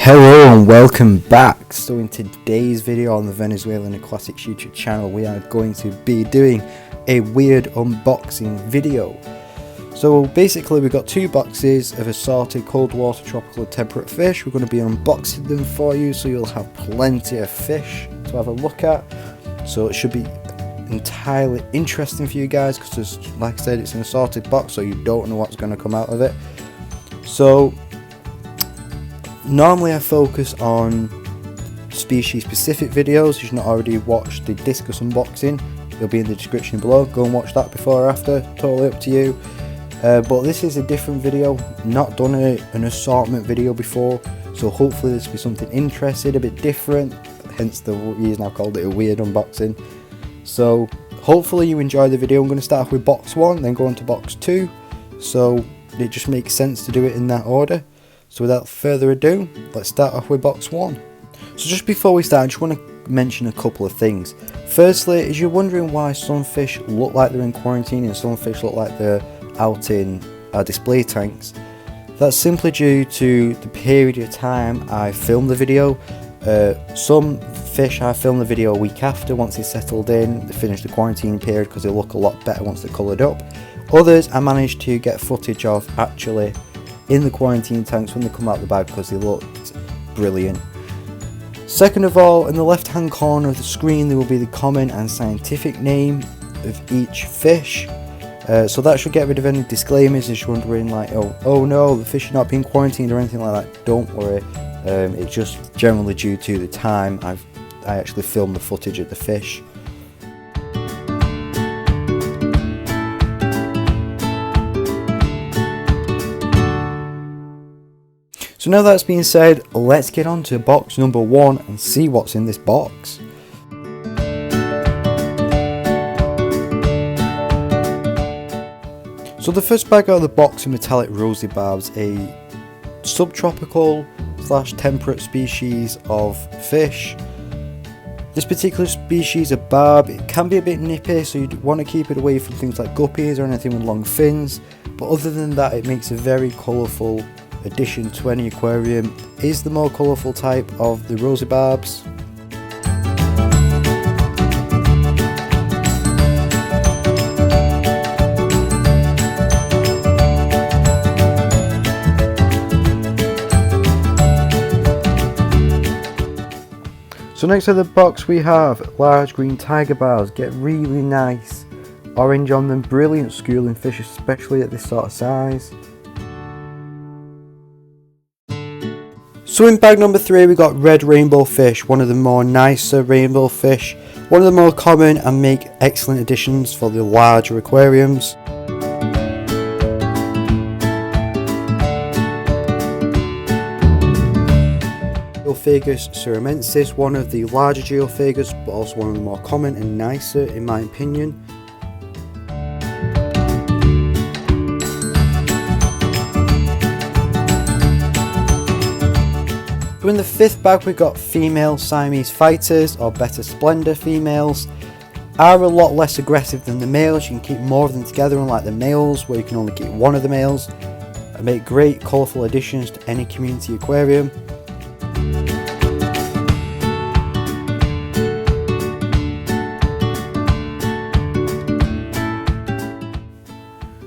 Hello and welcome back. So in today's video on the Venezuelan Aquatics YouTube channel, we are going to be doing a weird unboxing video. So basically we've got two boxes of assorted cold water, tropical and temperate fish. We're going to be unboxing them for you, so you'll have plenty of fish to have a look at. So it should be entirely interesting for you guys, because like I said, it's an assorted box, so you don't know what's going to come out of it. So normally I focus on species specific videos. If you've not already watched the discus unboxing, it'll be in the description below. Go and watch that before or after, totally up to you. But this is a different video, not done an assortment video before, so hopefully this will be something interesting, a bit different, hence the reason I've called it a weird unboxing. So hopefully you enjoy the video. I'm going to start off with box 1, then go on to box 2, so it just makes sense to do it in that order. So without further ado, let's start off with box 1. So just before we start, I just want to mention a couple of things. Firstly, is you're wondering why some fish look like they're in quarantine and some fish look like they're out in our display tanks. That's simply due to the period of time I filmed the video. Some fish I filmed the video a week after, once they settled in, they finished the quarantine period, because they look a lot better once they're coloured up. Others I managed to get footage of actually in the quarantine tanks when they come out the bag, because they looked brilliant. Second of all, in the left hand corner of the screen there will be the common and scientific name of each fish. So that should get rid of any disclaimers if you're wondering like, oh no, the fish are not being quarantined or anything like that. Don't worry, it's just generally due to the time I actually filmed the footage of the fish. So now that's been said, let's get on to box number 1 and see what's in this box. So the first bag out of the box is metallic rosy barbs, a subtropical / temperate species of fish. This particular species of barb, it can be a bit nippy, so you'd want to keep it away from things like guppies or anything with long fins. But other than that, it makes a very colourful addition to any aquarium. Is the more colourful type of the rosy barbs. So next to the box we have large green tiger barbs. Get really nice orange on them, brilliant schooling fish, especially at this sort of size. So in bag number 3 we got red rainbow fish, one of the more nicer rainbow fish, one of the more common and make excellent additions for the larger aquariums. Geophagus suramensis, one of the larger geophagus, but also one of the more common and nicer in my opinion. So in the 5th bag we've got female Siamese fighters, or better splendor females. Are a lot less aggressive than the males. You can keep more of them together, unlike the males where you can only keep one of the males, and make great colourful additions to any community aquarium.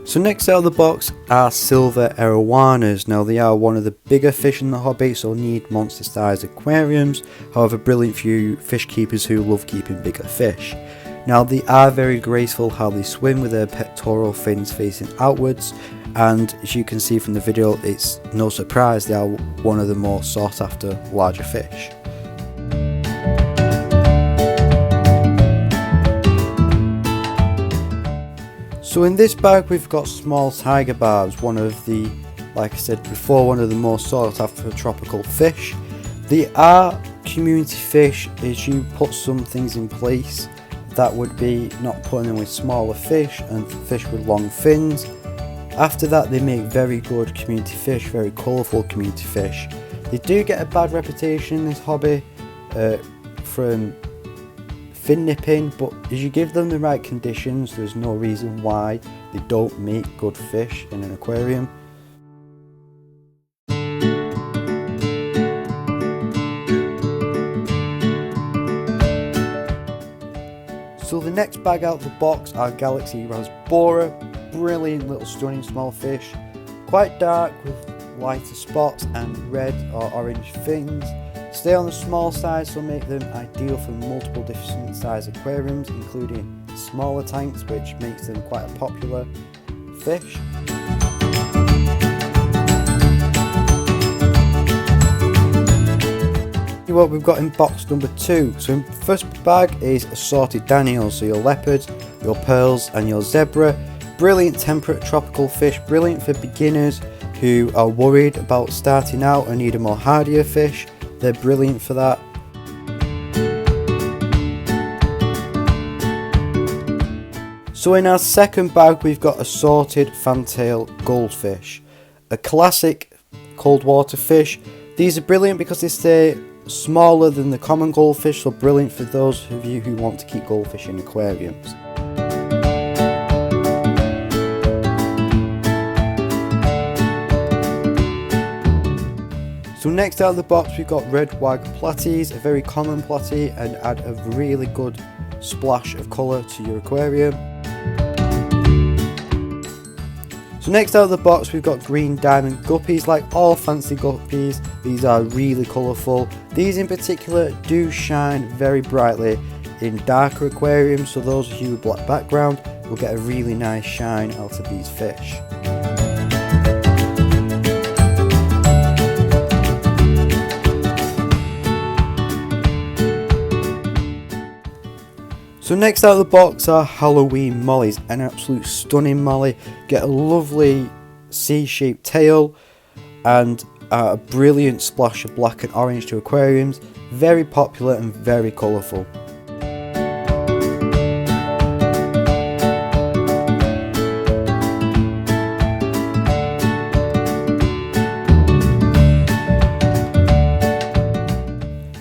So next out of the box are silver Arowanas. Now they are one of the bigger fish in the hobby, so need monster sized aquariums, however brilliant for you fish keepers who love keeping bigger fish. Now they are very graceful how they swim with their pectoral fins facing outwards, and as you can see from the video, it's no surprise they are one of the more sought after larger fish. So in this bag we've got small tiger barbs, one of the, like I said before, one of the more sought after tropical fish. They are community fish as you put some things in place. That would be not putting them with smaller fish and fish with long fins. After that they make very good community fish, very colourful community fish. They do get a bad reputation in this hobby from fin nipping, but as you give them the right conditions, there's no reason why they don't make good fish in an aquarium. next bag out of the box are Galaxy Rasbora, brilliant little stunning small fish, quite dark with lighter spots and red or orange fins. Stay on the small side, so make them ideal for multiple different size aquariums, including smaller tanks, which makes them quite a popular fish. What we've got in box number 2. So in first bag is assorted danios, so your leopards, your pearls and your zebra. Brilliant temperate tropical fish, brilliant for beginners who are worried about starting out and need a more hardier fish. They're brilliant for that. So in our second bag we've got assorted fantail goldfish, a classic cold water fish. These are brilliant because they stay smaller than the common goldfish, so brilliant for those of you who want to keep goldfish in aquariums. So next out of the box we've got red wag platies, a very common platy, and add a really good splash of colour to your aquarium. So next out of the box we've got green diamond guppies. Like all fancy guppies, these are really colourful. These in particular do shine very brightly in darker aquariums, so those of you with black background will get a really nice shine out of these fish. So next out of the box are Halloween mollies, an absolute stunning molly. Get a lovely C-shaped tail and a brilliant splash of black and orange to aquariums. Very popular and very colourful.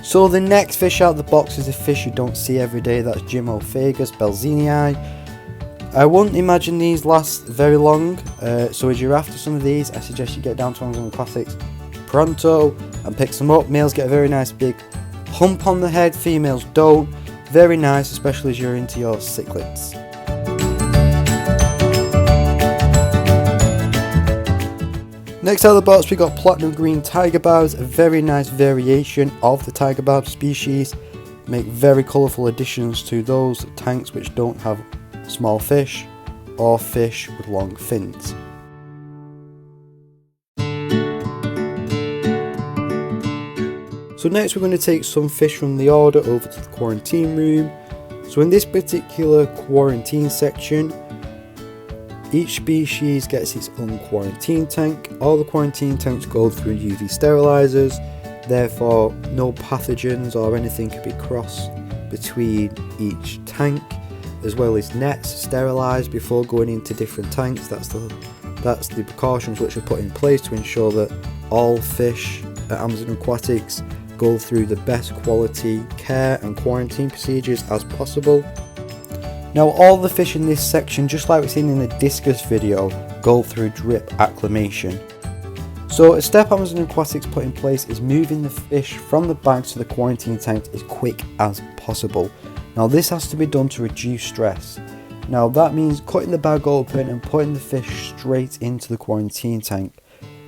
So the next fish out of the box is a fish you don't see every day, that's Gymophagus belzinii. I wouldn't imagine these last very long, so as you're after some of these, I suggest you get down to Amazon Aquatics pronto and pick some up. Males get a very nice big hump on the head, females don't. Very nice, especially as you're into your cichlids. Next out of the box we got platinum green tiger barbs, a very nice variation of the tiger barb species. Make very colourful additions to those tanks which don't have small fish or fish with long fins. So next we're going to take some fish from the order over to the quarantine room. So in this particular quarantine section, each species gets its own quarantine tank. All the quarantine tanks go through UV sterilizers, therefore no pathogens or anything can be crossed between each tank, as well as nets sterilized before going into different tanks. That's the precautions which are put in place to ensure that all fish at Amazon Aquatics go through the best quality care and quarantine procedures as possible. Now all the fish in this section, just like we've seen in the discus video, go through drip acclimation. So a step Amazon Aquatics put in place is moving the fish from the bags to the quarantine tank as quick as possible. Now this has to be done to reduce stress. Now that means cutting the bag open and putting the fish straight into the quarantine tank.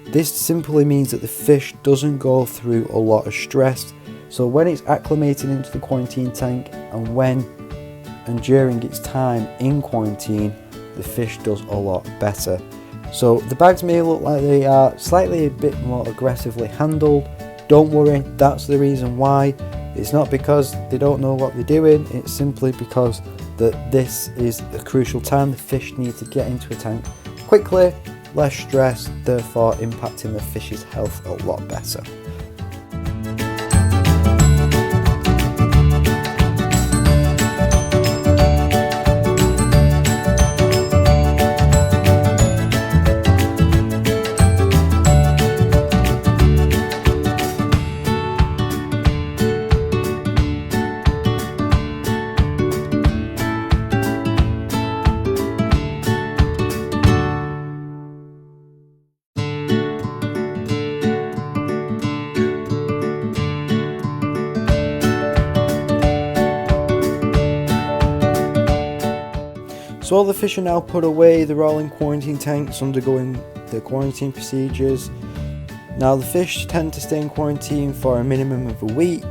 This simply means that the fish doesn't go through a lot of stress. So when it's acclimated into the quarantine tank and during its time in quarantine, the fish does a lot better. So the bags may look like they are slightly a bit more aggressively handled. Don't worry, that's the reason why. It's not because they don't know what they're doing, it's simply because that this is a crucial time. The fish need to get into a tank quickly, less stress, therefore impacting the fish's health a lot better. So all the fish are now put away, they're all in quarantine tanks undergoing the quarantine procedures. Now the fish tend to stay in quarantine for a minimum of a week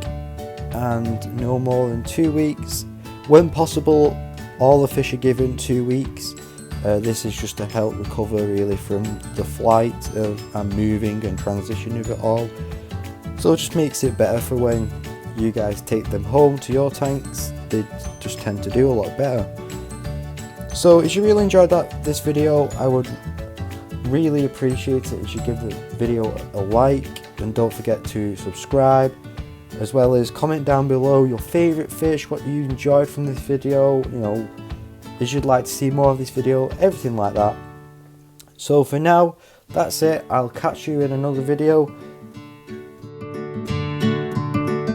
and no more than 2 weeks. When possible, all the fish are given 2 weeks. This is just to help recover really from the flight and moving and transition of it all. So it just makes it better for when you guys take them home to your tanks. They just tend to do a lot better. So if you really enjoyed this video, I would really appreciate it if you give the video a like, and don't forget to subscribe, as well as comment down below your favourite fish, what you enjoyed from this video, you know, if you'd like to see more of this video, everything like that. So for now, that's it. I'll catch you in another video.